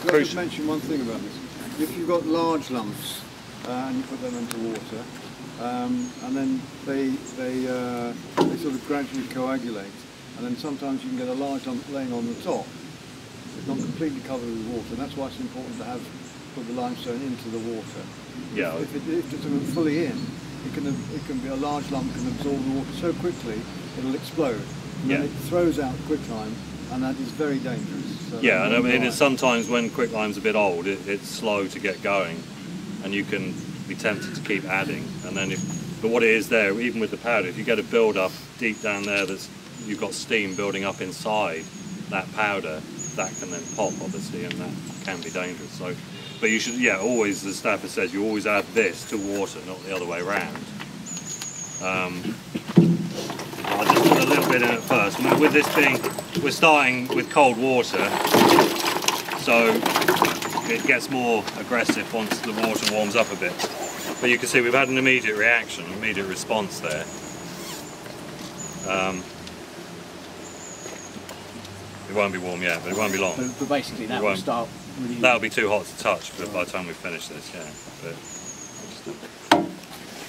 Can I just mention one thing about this? If you've got large lumps and you put them into water, and then they sort of gradually coagulate, and then sometimes you can get a large lump laying on the top. It's not completely covered with water, and that's why it's important to put the limestone into the water. Yeah. If it's fully in, it can be a large lump can absorb the water so quickly it'll explode. And then it throws out quicklime, and that is very dangerous. So yeah, and I mean it's sometimes when quicklime's a bit old, it's slow to get going, and you can be tempted to keep adding. And then, but what it is there, even with the powder, if you get a build up deep down there, you've got steam building up inside that powder, that can then pop obviously, and that can be dangerous. So, but you should, yeah, always, as Stafford says, you always add this to water, not the other way around. I'll just put a little bit in at first. I mean, with this being, we're starting with cold water, so it gets more aggressive once the water warms up a bit. But you can see we've had an immediate reaction, immediate response there. It won't be warm yet, but it won't be long. But basically that will start really... That'll be too hot to touch by the time we finish this, yeah. But,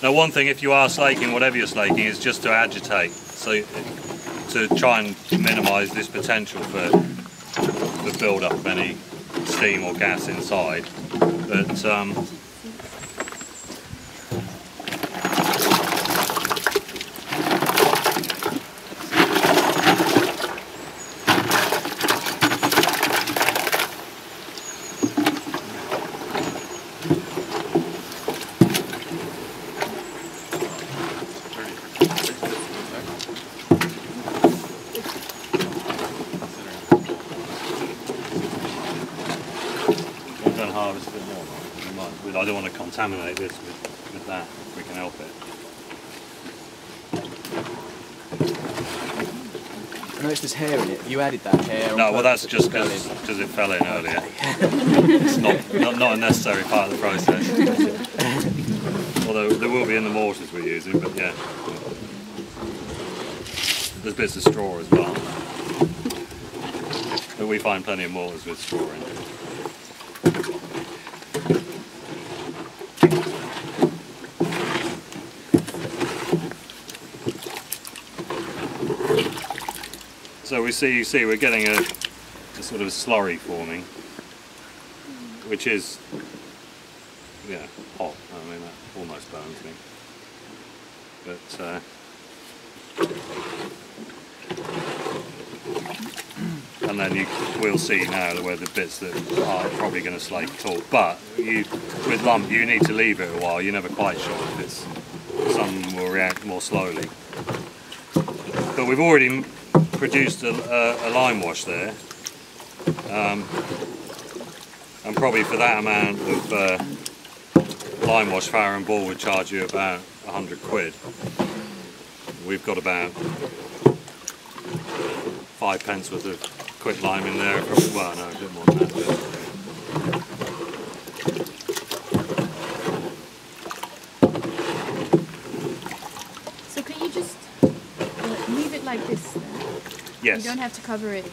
now one thing, if you are slaking, whatever you're slaking, is just to agitate, so to try and minimise this potential for the build-up of any steam or gas inside. But harvest a bit more. I don't want to contaminate this with that if we can help it. I noticed there's hair in it. You added that hair? No, well that's just because it fell in earlier. It's not a necessary part of the process. Although there will be in the mortars we're using, but yeah. There's bits of straw as well. But we find plenty of mortars with straw in it. So you see we're getting a sort of slurry forming, which is, yeah, hot. I mean, that almost burns me. But and then we'll see now where the bits that are probably going to slake talk. But with lump, you need to leave it a while. You're never quite sure if it's, some will react more slowly. But we've already produced a lime wash there, and probably for that amount of lime wash, Farrow and Ball would charge you about 100 quid. We've got about 5 pence worth of quicklime in there, probably, well no, a bit more than that. So can you just leave it like this then? Yes. You don't have to cover it.